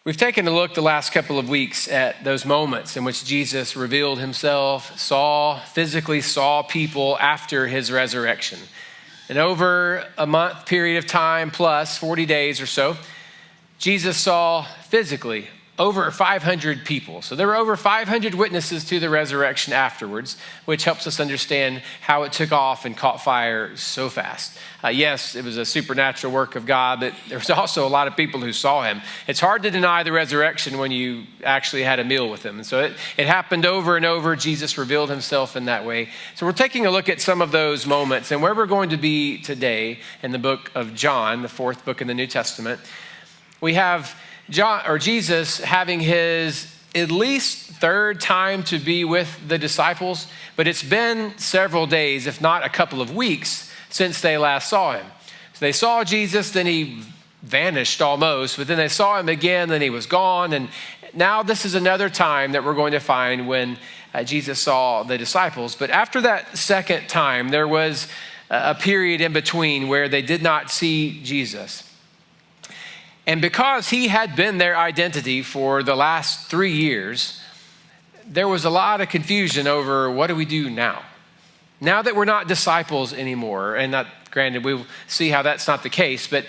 We've taken a look the last couple of weeks at those moments in which Jesus revealed himself, physically saw people after his resurrection. And over a month period of time plus 40 days or so, Jesus saw physically over 500 people. So there were over 500 witnesses to the resurrection afterwards, which helps us understand how it took off and caught fire so fast. Yes, it was a supernatural work of God, but there was also a lot of people who saw him. It's hard to deny the resurrection when you actually had a meal with him. And so it happened over and over. Jesus revealed himself in that way. So we're taking a look at some of those moments. And where we're going to be today in the book of John, the fourth book in the New Testament, we have Jesus having his at least third time to be with the disciples, but it's been several days, if not a couple of weeks, since they last saw him. So they saw Jesus, then he vanished almost, but then they saw him again, then he was gone. And now this is another time that we're going to find when Jesus saw the disciples. But after that second time, there was a period in between where they did not see Jesus. And because he had been their identity for the last 3 years, there was a lot of confusion over what do we do now? Now that we're not disciples anymore, and granted, we'll see how that's not the case, but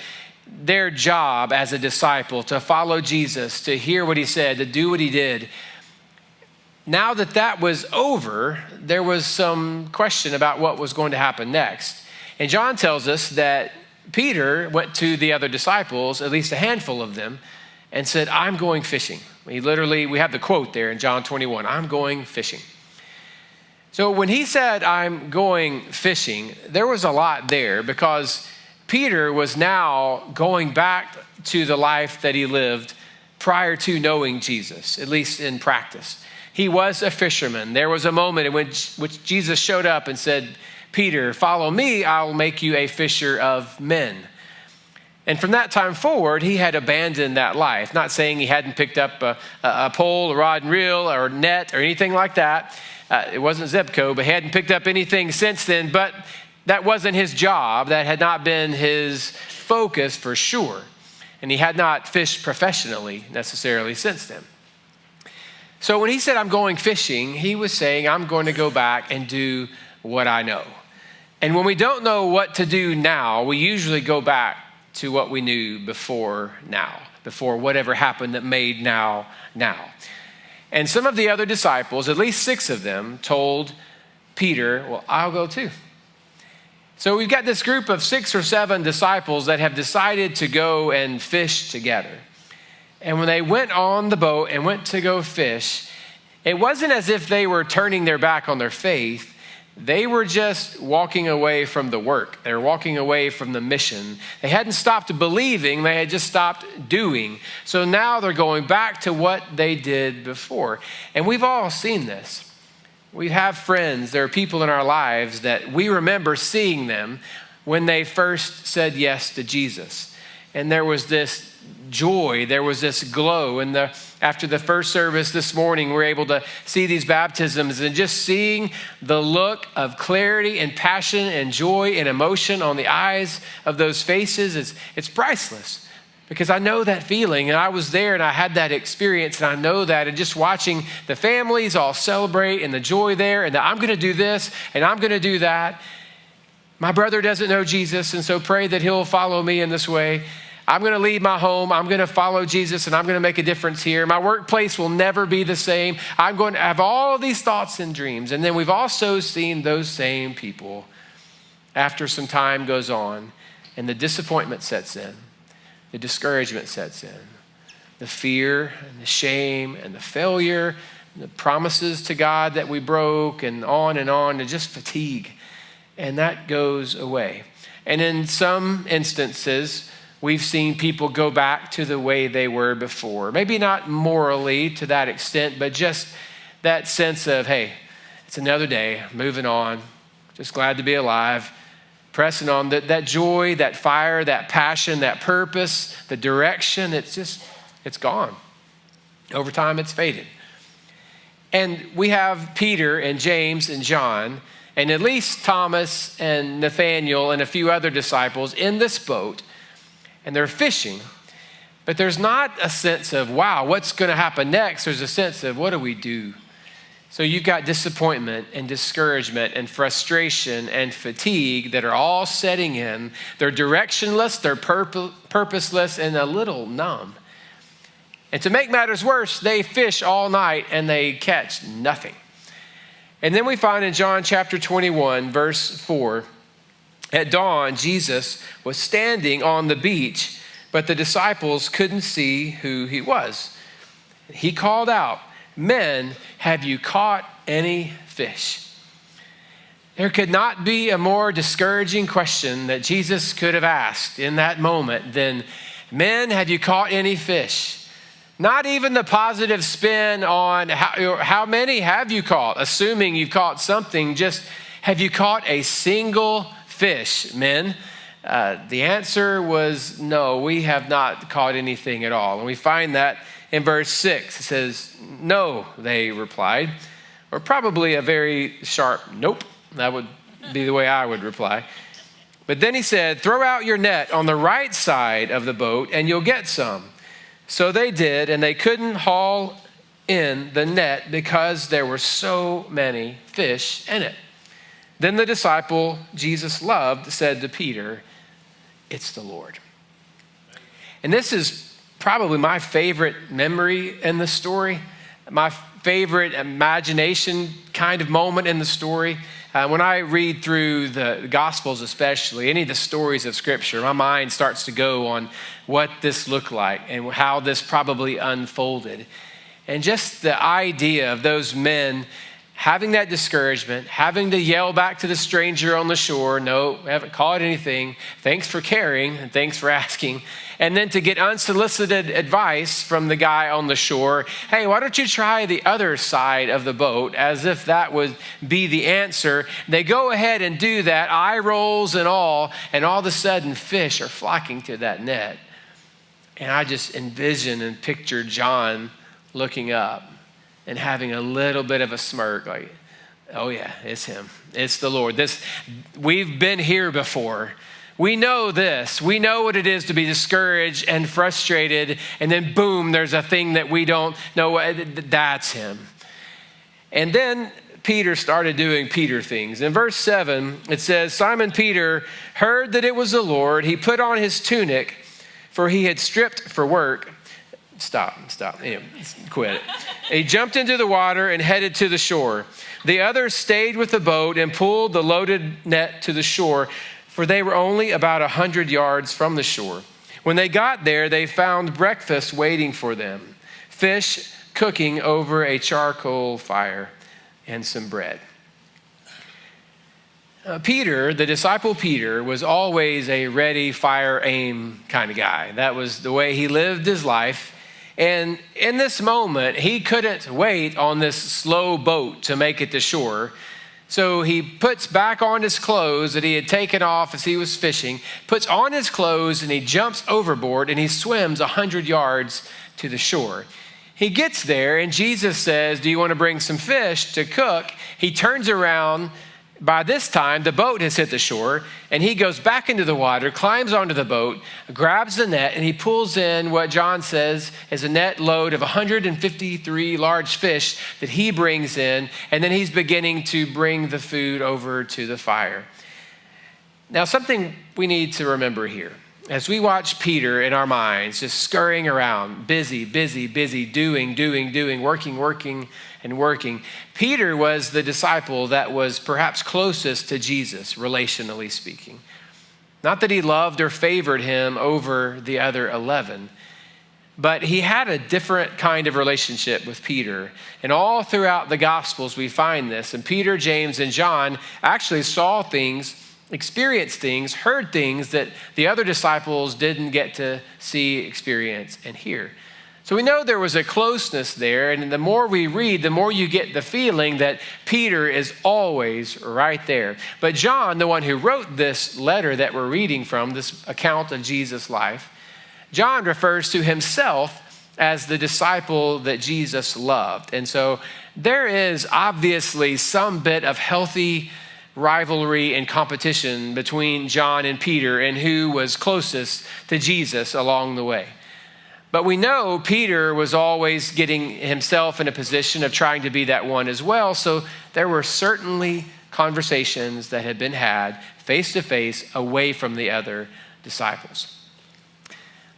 their job as a disciple to follow Jesus, to hear what he said, to do what he did, now that that was over, there was some question about what was going to happen next. And John tells us that Peter went to the other disciples, at least a handful of them, and said, I'm going fishing. We have the quote there in John 21, I'm going fishing. So when he said, I'm going fishing, there was a lot there because Peter was now going back to the life that he lived prior to knowing Jesus, at least in practice. He was a fisherman. There was a moment in which Jesus showed up and said, Peter, follow me, I'll make you a fisher of men. And from that time forward, he had abandoned that life. Not saying he hadn't picked up a pole, a rod and reel, or net, or anything like that. It wasn't Zebco, but he hadn't picked up anything since then. But that wasn't his job. That had not been his focus for sure. And he had not fished professionally necessarily since then. So when he said, I'm going fishing, he was saying, I'm going to go back and do what I know. And when we don't know what to do now, we usually go back to what we knew before now, before whatever happened that made now. And some of the other disciples, at least 6 of them, told Peter, well, I'll go too. So we've got this group of 6 or 7 disciples that have decided to go and fish together. And when they went on the boat and went to go fish, it wasn't as if they were turning their back on their faith. They were just walking away from the work. They were walking away from the mission. They hadn't stopped believing. They had just stopped doing. So now they're going back to what they did before. And we've all seen this. We have friends. There are people in our lives that we remember seeing them when they first said yes to Jesus. And there was this joy, there was this glow. And after the first service this morning, we're able to see these baptisms and just seeing the look of clarity and passion and joy and emotion on the eyes of those faces. It's priceless because I know that feeling and I was there and I had that experience and I know that. And just watching the families all celebrate and the joy there and that I'm going to do this and I'm going to do that. My brother doesn't know Jesus, and so pray that he'll follow me in this way. I'm going to leave my home. I'm going to follow Jesus, and I'm going to make a difference here. My workplace will never be the same. I'm going to have all of these thoughts and dreams. And then we've also seen those same people after some time goes on, and the disappointment sets in, the discouragement sets in, the fear and the shame and the failure, and the promises to God that we broke, and on, and just fatigue. And that goes away. And in some instances, we've seen people go back to the way they were before. Maybe not morally to that extent, but just that sense of, hey, it's another day, moving on, just glad to be alive, pressing on. That joy, that fire, that passion, that purpose, the direction, it's gone. Over time, it's faded. And we have Peter and James and John, and at least Thomas and Nathaniel and a few other disciples in this boat, and they're fishing. But there's not a sense of, wow, what's going to happen next? There's a sense of, what do we do? So you've got disappointment and discouragement and frustration and fatigue that are all setting in. They're directionless, they're purposeless, and a little numb. And to make matters worse, they fish all night and they catch nothing. And then we find in John chapter 21, verse 4, at dawn, Jesus was standing on the beach, but the disciples couldn't see who he was. He called out, "Men, have you caught any fish?" There could not be a more discouraging question that Jesus could have asked in that moment than, "Men, have you caught any fish?" Not even the positive spin on how many have you caught, assuming you've caught something, just have you caught a single fish, men? The answer was no, we have not caught anything at all. And we find that in verse 6. It says, "No," they replied, or probably a very sharp nope. That would be the way I would reply. But then he said, "Throw out your net on the right side of the boat and you'll get some." So they did, and they couldn't haul in the net because there were so many fish in it. Then the disciple Jesus loved said to Peter, "It's the Lord." And this is probably my favorite memory in the story, my favorite imagination kind of moment in the story. When I read through the Gospels especially, any of the stories of Scripture, my mind starts to go on what this looked like and how this probably unfolded. And just the idea of those men having that discouragement, having to yell back to the stranger on the shore, "No, we haven't caught anything. Thanks for caring and thanks for asking." And then to get unsolicited advice from the guy on the shore, "Hey, why don't you try the other side of the boat?" As if that would be the answer. They go ahead and do that, eye rolls and all of a sudden fish are flocking to that net. And I just envision and picture John looking up and having a little bit of a smirk, like, "Oh yeah, it's him. It's the Lord. We've been here before. We know this. We know what it is to be discouraged and frustrated, and then boom, there's a thing that we don't know. That's him." And then Peter started doing Peter things. In verse 7, it says, "Simon Peter heard that it was the Lord. He put on his tunic, for he had stripped for work." Stop. Anyway, quit it. He jumped into the water and headed to the shore. The others stayed with the boat and pulled the loaded net to the shore, for they were only about 100 yards from the shore. When they got there, they found breakfast waiting for them, fish cooking over a charcoal fire and some bread. Peter, the disciple Peter, was always a ready, fire, aim kind of guy. That was the way he lived his life. And in this moment, he couldn't wait on this slow boat to make it to shore. So he puts back on his clothes that he had taken off as he was fishing, puts on his clothes, and he jumps overboard and he swims 100 yards to the shore. He gets there and Jesus says, "Do you want to bring some fish to cook?" He turns around. By this time, the boat has hit the shore, and he goes back into the water, climbs onto the boat, grabs the net, and he pulls in what John says is a net load of 153 large fish that he brings in, and then he's beginning to bring the food over to the fire. Now, something we need to remember here. As we watch Peter in our minds, just scurrying around, busy, doing, working. Peter was the disciple that was perhaps closest to Jesus, relationally speaking. Not that he loved or favored him over the other 11, but he had a different kind of relationship with Peter. And all throughout the Gospels, we find this. And Peter, James, and John actually saw things, experienced things, heard things that the other disciples didn't get to see, experience, and hear. So we know there was a closeness there, and the more we read, the more you get the feeling that Peter is always right there. But John, the one who wrote this letter that we're reading from, this account of Jesus' life, John refers to himself as the disciple that Jesus loved. And so there is obviously some bit of healthy rivalry and competition between John and Peter and who was closest to Jesus along the way. But we know Peter was always getting himself in a position of trying to be that one as well. So there were certainly conversations that had been had face to face away from the other disciples.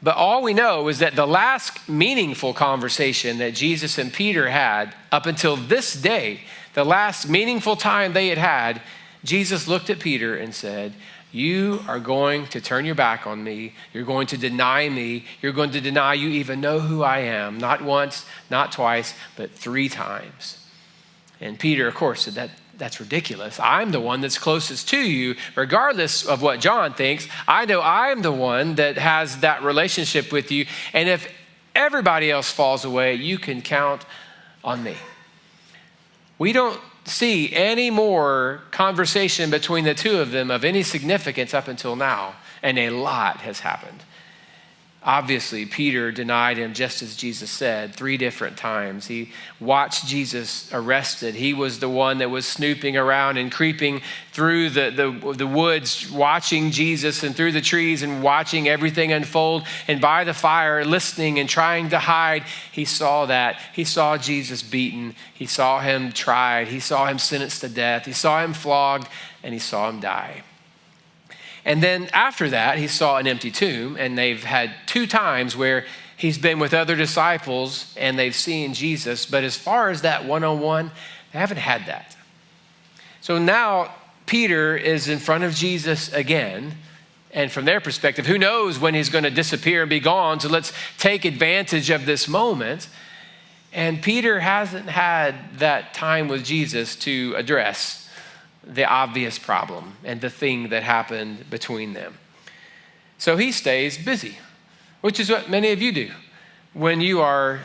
But all we know is that the last meaningful conversation that Jesus and Peter had up until this day, the last meaningful time they had, Jesus looked at Peter and said, "You are going to turn your back on me. You're going to deny me. You're going to deny you even know who I am. Not once, not twice, but 3 times. And Peter, of course, said, that's ridiculous. I'm the one that's closest to you. Regardless of what John thinks, I know I'm the one that has that relationship with you. And if everybody else falls away, you can count on me." We don't see any more conversation between the two of them of any significance up until now, and a lot has happened. Obviously, Peter denied him just as Jesus said 3 different times. He watched Jesus arrested. He was the one that was snooping around and creeping through the woods, watching Jesus, and through the trees and watching everything unfold. And by the fire, listening and trying to hide, he saw that. He saw Jesus beaten. He saw him tried. He saw him sentenced to death. He saw him flogged, and he saw him die. And then after that, he saw an empty tomb, and they've had 2 times where he's been with other disciples and they've seen Jesus. But as far as that one-on-one, they haven't had that. So now Peter is in front of Jesus again. And from their perspective, who knows when he's going to disappear and be gone. So let's take advantage of this moment. And Peter hasn't had that time with Jesus to address the obvious problem and the thing that happened between them. So he stays busy, which is what many of you do when you are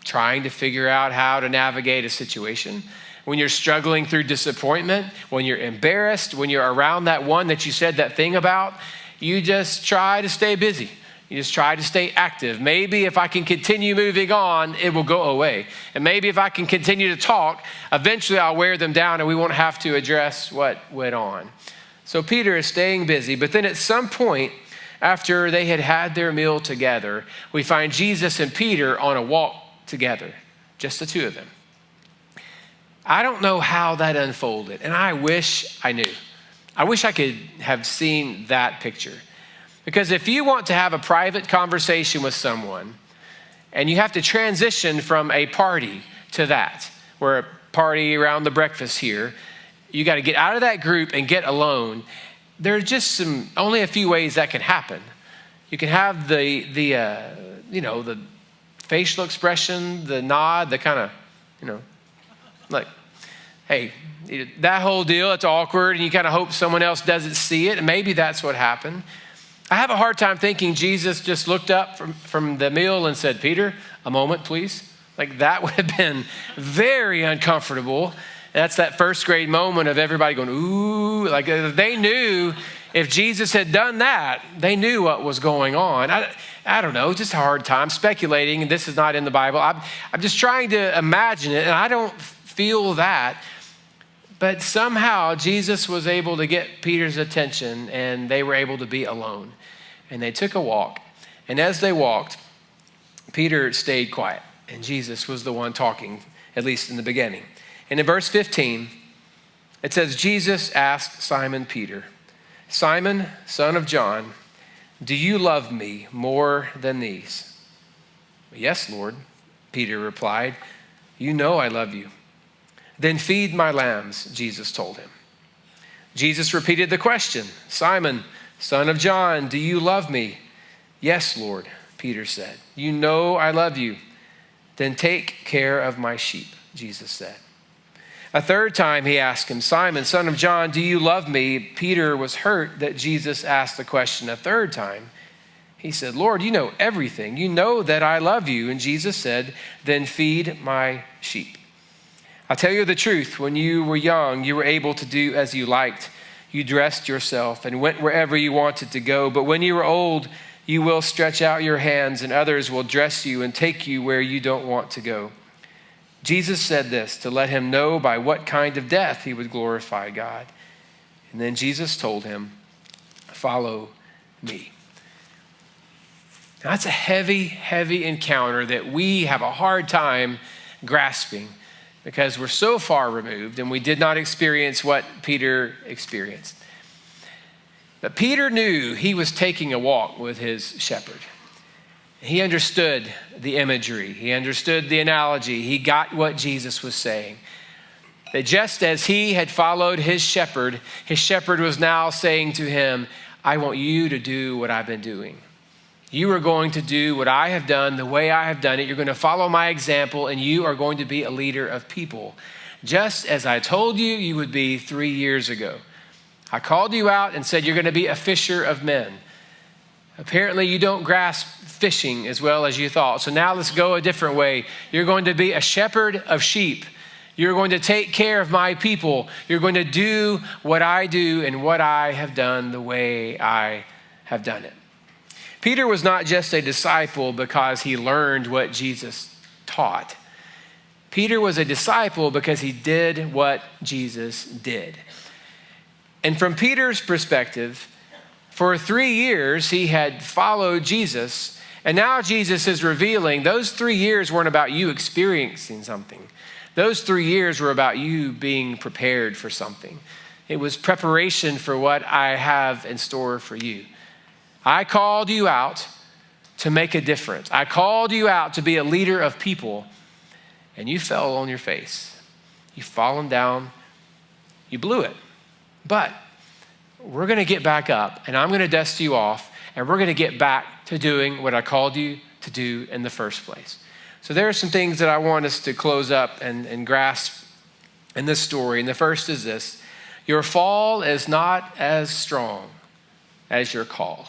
trying to figure out how to navigate a situation, when you're struggling through disappointment, when you're embarrassed, when you're around that one that you said that thing about. You just try to stay busy. You just try to stay active. Maybe if I can continue moving on, it will go away. And maybe if I can continue to talk, eventually I'll wear them down and we won't have to address what went on. So Peter is staying busy. But then at some point, after they had had their meal together, we find Jesus and Peter on a walk together, just the 2 of them. I don't know how that unfolded, and I wish I knew. I wish I could have seen that picture. Because if you want to have a private conversation with someone and you have to transition from a party to that, where a party around the breakfast here, you got to get out of that group and get alone. There's just only a few ways that can happen. You can have the facial expression, the nod, the kind of, like, hey, that whole deal, it's awkward, and you kind of hope someone else doesn't see it, and maybe that's what happened. I have a hard time thinking Jesus just looked up from the meal and said, "Peter, a moment, please." Like, that would have been very uncomfortable. That's that first grade moment of everybody going, ooh. Like, they knew if Jesus had done that, they knew what was going on. I don't know, just a hard time speculating. And this is not in the Bible. I'm just trying to imagine it, and I don't feel that. But somehow Jesus was able to get Peter's attention, and they were able to be alone. And they took a walk. And as they walked, Peter stayed quiet, and Jesus was the one talking, at least in the beginning. And in verse 15, it says, Jesus asked Simon Peter, "Simon, son of John, do you love me more than these?" "Yes, Lord," Peter replied. "You know I love you." "Then feed my lambs," Jesus told him. Jesus repeated the question, "Simon, son of John, do you love me?" "Yes, Lord," Peter said. "You know I love you." "Then take care of my sheep," Jesus said. A 3rd time he asked him, "Simon, son of John, do you love me?" Peter was hurt that Jesus asked the question a 3rd time. He said, "Lord, you know everything. You know that I love you." And Jesus said, "Then feed my sheep. I'll tell you the truth, when you were young, you were able to do as you liked. You dressed yourself and went wherever you wanted to go. But when you are old, you will stretch out your hands and others will dress you and take you where you don't want to go." Jesus said this to let him know by what kind of death he would glorify God. And then Jesus told him, "Follow me." Now, that's a heavy, heavy encounter that we have a hard time grasping because we're so far removed and we did not experience what Peter experienced. But Peter knew he was taking a walk with his shepherd. He understood the imagery. He understood the analogy. He got what Jesus was saying. That just as he had followed his shepherd was now saying to him, I want you to do what I've been doing. You are going to do what I have done the way I have done it. You're going to follow my example, and you are going to be a leader of people. Just as I told you, you would be 3 years ago. I called you out and said you're going to be a fisher of men. Apparently, you don't grasp fishing as well as you thought. So now let's go a different way. You're going to be a shepherd of sheep. You're going to take care of my people. You're going to do what I do and what I have done the way I have done it. Peter was not just a disciple because he learned what Jesus taught. Peter was a disciple because he did what Jesus did. And from Peter's perspective, for 3 years, he had followed Jesus. And now Jesus is revealing those 3 years weren't about you experiencing something. Those 3 years were about you being prepared for something. It was preparation for what I have in store for you. I called you out to make a difference. I called you out to be a leader of people, and you fell on your face. You've fallen down. You blew it. But we're going to get back up, and I'm going to dust you off, and we're going to get back to doing what I called you to do in the first place. So there are some things that I want us to close up and grasp in this story. And the first is this: your fall is not as strong as your call.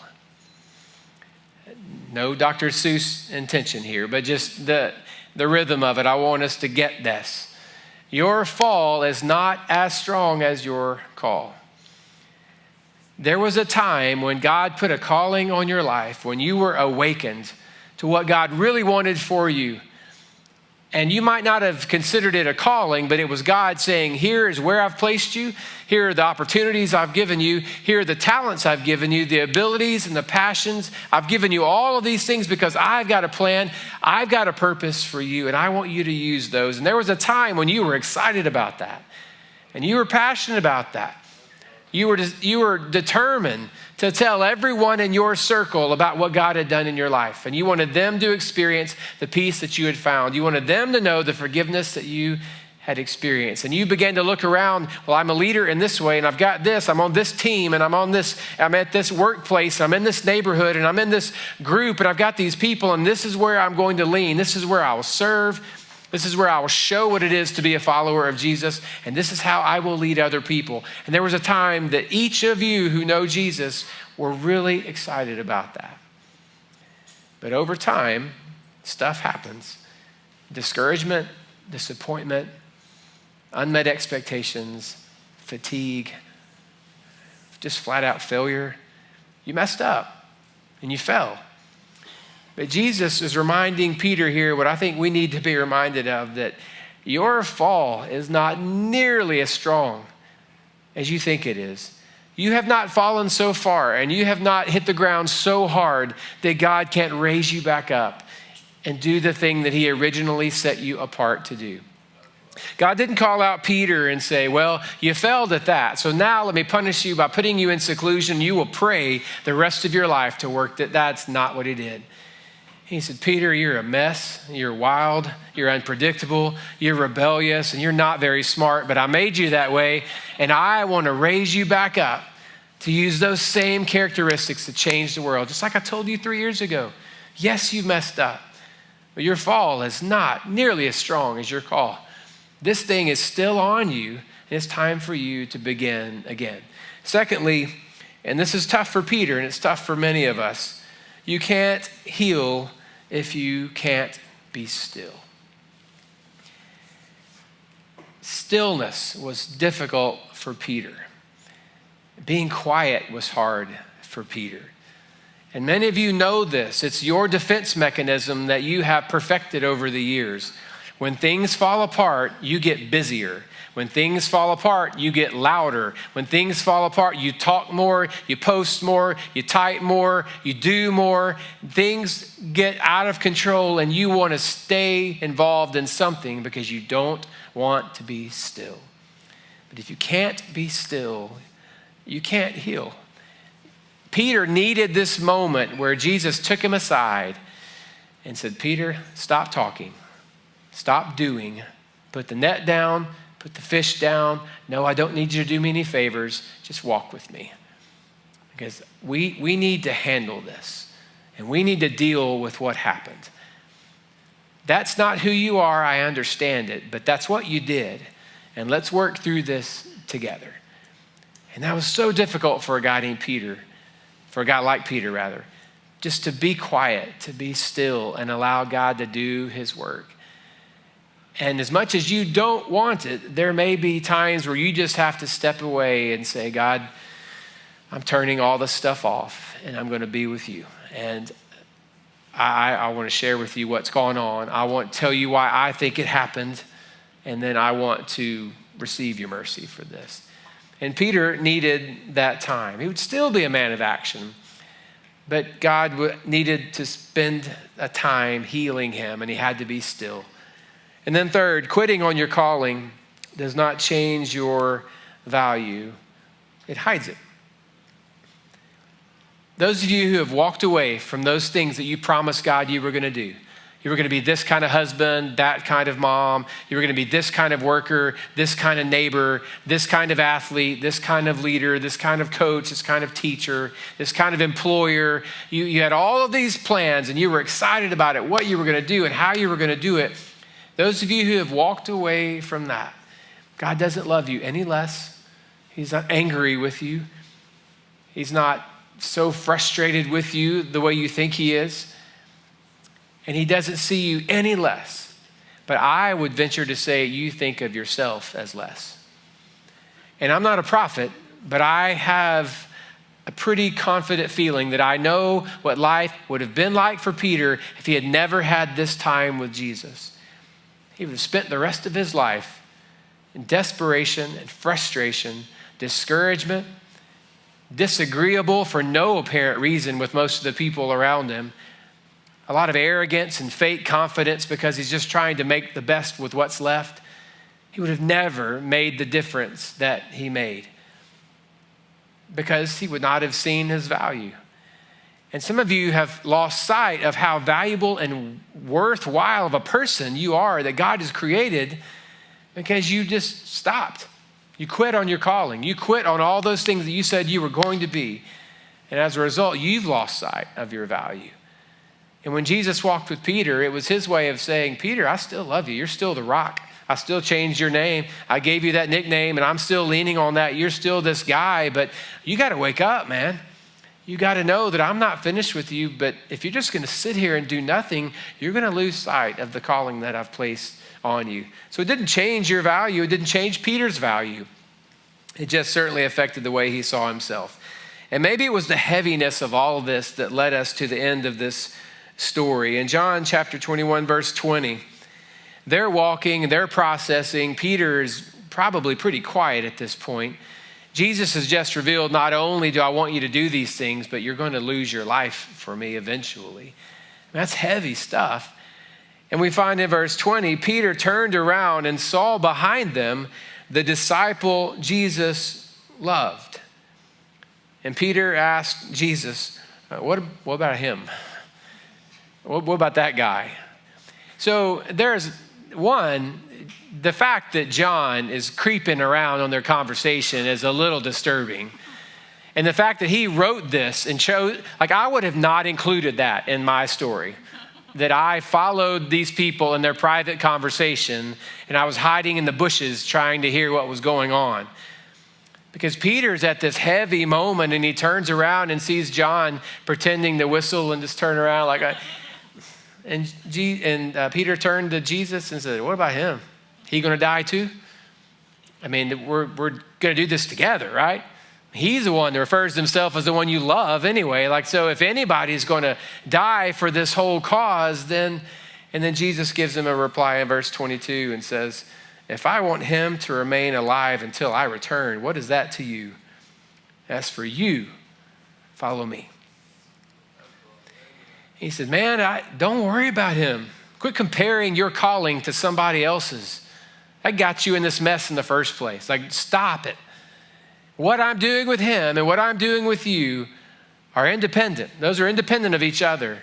No Dr. Seuss intention here, but just the rhythm of it. I want us to get this. Your fall is not as strong as your call. There was a time when God put a calling on your life, when you were awakened to what God really wanted for you. And you might not have considered it a calling, but it was God saying, here is where I've placed you. Here are the opportunities I've given you. Here are the talents I've given you, the abilities and the passions. I've given you all of these things because I've got a plan. I've got a purpose for you, and I want you to use those. And there was a time when you were excited about that, and you were passionate about that. You were determined to tell everyone in your circle about what God had done in your life. And you wanted them to experience the peace that you had found. You wanted them to know the forgiveness that you had experienced. And you began to look around, well, I'm a leader in this way, and I've got this, I'm on this team, and I'm at this workplace, I'm in this neighborhood, and I'm in this group, and I've got these people, and this is where I'm going to lean. This is where I will serve. This is where I will show what it is to be a follower of Jesus, and this is how I will lead other people. And there was a time that each of you who know Jesus were really excited about that. But over time, stuff happens. Discouragement, disappointment, unmet expectations, fatigue, just flat out failure. You messed up and you fell. But Jesus is reminding Peter here what I think we need to be reminded of, that your fall is not nearly as strong as you think it is. You have not fallen so far, and you have not hit the ground so hard that God can't raise you back up and do the thing that he originally set you apart to do. God didn't call out Peter and say, well, you failed at that, so now let me punish you by putting you in seclusion. You will pray the rest of your life to work that. That's not what he did. He said, Peter, you're a mess. You're wild. You're unpredictable. You're rebellious, and you're not very smart, but I made you that way, and I want to raise you back up to use those same characteristics to change the world, just like I told you 3 years ago. Yes, you messed up, but your fall is not nearly as strong as your call. This thing is still on you, and it's time for you to begin again. Secondly, and this is tough for Peter, and it's tough for many of us, you can't heal if you can't be still. Stillness was difficult for Peter. Being quiet was hard for Peter. And many of you know this. It's your defense mechanism that you have perfected over the years. When things fall apart, you get busier. When things fall apart, you get louder. When things fall apart, you talk more, you post more, you type more, you do more. Things get out of control and you want to stay involved in something because you don't want to be still. But if you can't be still, you can't heal. Peter needed this moment where Jesus took him aside and said, Peter, stop talking, stop doing, put the net down, put the fish down. No, I don't need you to do me any favors. Just walk with me. Because we need to handle this and we need to deal with what happened. That's not who you are, I understand it, but that's what you did. And let's work through this together. And that was so difficult for a guy named Peter, for a guy like Peter rather, just to be quiet, to be still and allow God to do his work. And as much as you don't want it, there may be times where you just have to step away and say, God, I'm turning all this stuff off and I'm going to be with you. And I want to share with you what's going on. I want to tell you why I think it happened. And then I want to receive your mercy for this. And Peter needed that time. He would still be a man of action, but God needed to spend a time healing him, and he had to be still. And then third, quitting on your calling does not change your value. It hides it. Those of you who have walked away from those things that you promised God you were going to do, you were going to be this kind of husband, that kind of mom. You were going to be this kind of worker, this kind of neighbor, this kind of athlete, this kind of leader, this kind of coach, this kind of teacher, this kind of employer. You had all of these plans and you were excited about it, what you were going to do and how you were going to do it. Those of you who have walked away from that, God doesn't love you any less. He's not angry with you. He's not so frustrated with you the way you think he is. And he doesn't see you any less. But I would venture to say you think of yourself as less. And I'm not a prophet, but I have a pretty confident feeling that I know what life would have been like for Peter if he had never had this time with Jesus. He would have spent the rest of his life in desperation and frustration, discouragement, disagreeable for no apparent reason with most of the people around him. A lot of arrogance and fake confidence because he's just trying to make the best with what's left. He would have never made the difference that he made because he would not have seen his value. And some of you have lost sight of how valuable and worthwhile of a person you are that God has created because you just stopped. You quit on your calling. You quit on all those things that you said you were going to be. And as a result, you've lost sight of your value. And when Jesus walked with Peter, it was his way of saying, Peter, I still love you. You're still the rock. I still changed your name. I gave you that nickname and I'm still leaning on that. You're still this guy, but you got to wake up, man. You got to know that I'm not finished with you, but if you're just going to sit here and do nothing, you're going to lose sight of the calling that I've placed on you. So it didn't change your value. It didn't change Peter's value. It just certainly affected the way he saw himself. And maybe it was the heaviness of all of this that led us to the end of this story. In John chapter 21, verse 20, they're walking, they're processing. Peter is probably pretty quiet at this point. Jesus has just revealed, not only do I want you to do these things, but you're going to lose your life for me eventually. That's heavy stuff. And we find in verse 20, Peter turned around and saw behind them the disciple Jesus loved. And Peter asked Jesus, what about him? What about that guy? So there's one, the fact that John is creeping around on their conversation is a little disturbing. And the fact that he wrote this and chose, like I would have not included that in my story, that I followed these people in their private conversation and I was hiding in the bushes trying to hear what was going on. Because Peter's at this heavy moment and he turns around and sees John pretending to whistle and just turn around like Peter turned to Jesus and said, what about him? He going to die too? I mean, we're going to do this together, right? He's the one that refers to himself as the one you love anyway. Like, so if anybody's going to die for this whole cause, then Jesus gives him a reply in verse 22 and says, If I want him to remain alive until I return, what is that to you? As for you, follow me. He said, man, don't worry about him. Quit comparing your calling to somebody else's. That got you in this mess in the first place. Like, stop it. What I'm doing with him and what I'm doing with you are independent. Those are independent of each other.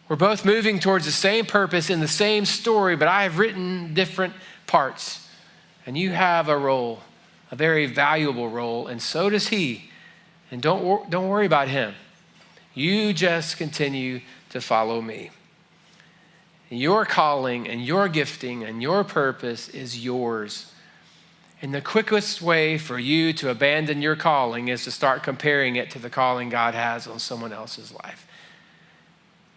We're both moving towards the same purpose in the same story, but I have written different parts. And you have a role, a very valuable role, and so does he. And don't worry about him. You just continue to follow me. Your calling and your gifting and your purpose is yours. And the quickest way for you to abandon your calling is to start comparing it to the calling God has on someone else's life.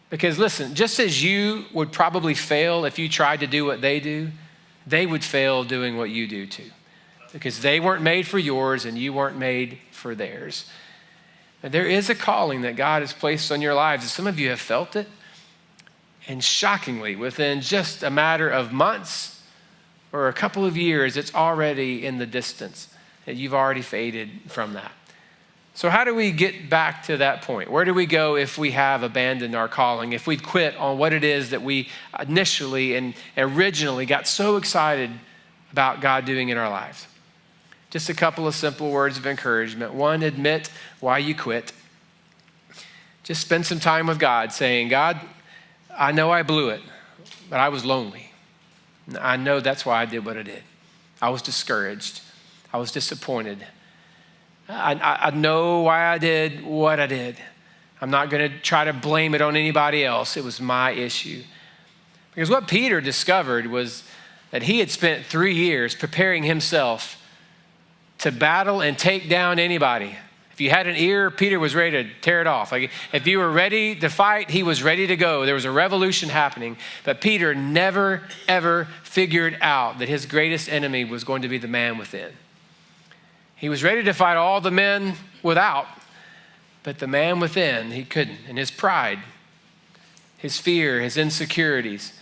Because listen, just as you would probably fail if you tried to do what they do, they would fail doing what you do too. Because they weren't made for yours and you weren't made for theirs. And there is a calling that God has placed on your lives. And some of you have felt it. And shockingly, within just a matter of months or a couple of years, it's already in the distance. That you've already faded from that. So how do we get back to that point? Where do we go if we have abandoned our calling, if we've quit on what it is that we initially and originally got so excited about God doing in our lives? Just a couple of simple words of encouragement. One, admit why you quit. Just spend some time with God saying, God, I know I blew it, but I was lonely. I know that's why I did what I did. I was discouraged. I was disappointed. I know why I did what I did. I'm not going to try to blame it on anybody else. It was my issue. Because what Peter discovered was that he had spent 3 years preparing himself to battle and take down anybody. If you had an ear, Peter was ready to tear it off. Like if you were ready to fight, he was ready to go. There was a revolution happening. But Peter never, ever figured out that his greatest enemy was going to be the man within. He was ready to fight all the men without, but the man within, he couldn't. And his pride, his fear, his insecurities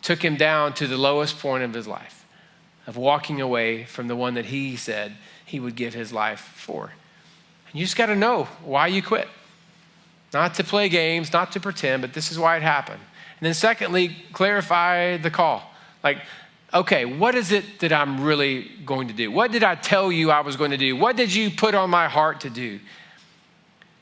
took him down to the lowest point of his life, of walking away from the one that he said he would give his life for. And you just got to know why you quit. Not to play games, not to pretend, but this is why it happened. And then secondly, clarify the call. Like, okay, what is it that I'm really going to do? What did I tell you I was going to do? What did you put on my heart to do?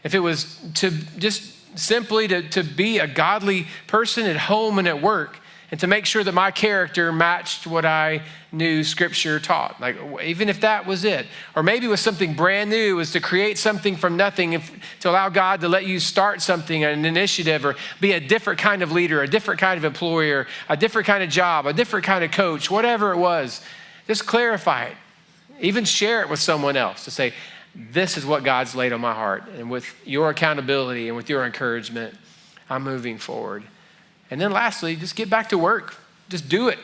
If it was to just simply to be a godly person at home and at work, and to make sure that my character matched what I knew Scripture taught. Like, even if that was it. Or maybe it was something brand new, was to create something from nothing, to allow God to let you start something, an initiative, or be a different kind of leader, a different kind of employer, a different kind of job, a different kind of coach, whatever it was. Just clarify it. Even share it with someone else to say, this is what God's laid on my heart. And with your accountability and with your encouragement, I'm moving forward. And then lastly, just get back to work. Just do it.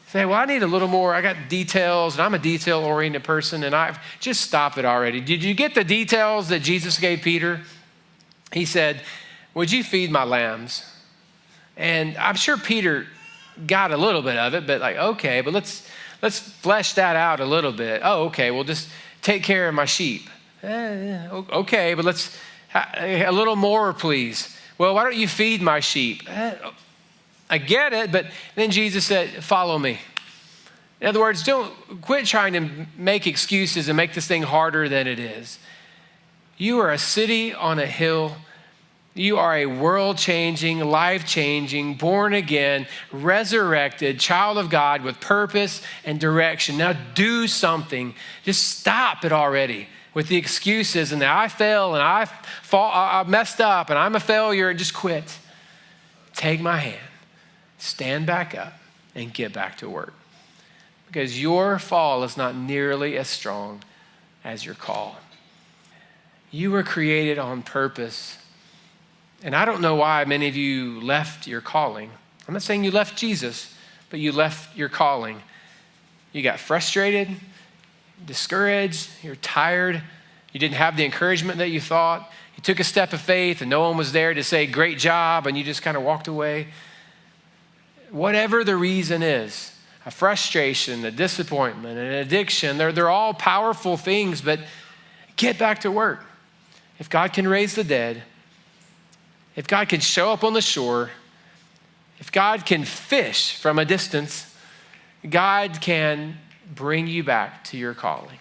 Say, well, I need a little more. I got details, and I'm a detail-oriented person, and I've just stop it already. Did you get the details that Jesus gave Peter? He said, would you feed my lambs? And I'm sure Peter got a little bit of it, but like, okay, but let's flesh that out a little bit. Oh, okay, well, just take care of my sheep. Okay, but let's a little more, please. Well, why don't you feed my sheep? I get it, but then Jesus said, follow me. In other words, don't quit trying to make excuses and make this thing harder than it is. You are a city on a hill. You are a world-changing, life-changing, born-again, resurrected child of God with purpose and direction. Now do something. Just stop it already with the excuses and the I fail and I messed up and I'm a failure, and just quit. Take my hand, stand back up, and get back to work. Because your fall is not nearly as strong as your call. You were created on purpose. And I don't know why many of you left your calling. I'm not saying you left Jesus, but you left your calling. You got frustrated, discouraged, you're tired, you didn't have the encouragement that you thought, you took a step of faith and no one was there to say, great job, and you just kind of walked away. Whatever the reason is, a frustration, a disappointment, an addiction. They're all powerful things, but get back to work. If God can raise the dead, if God can show up on the shore, if God can fish from a distance, God can bring you back to your calling.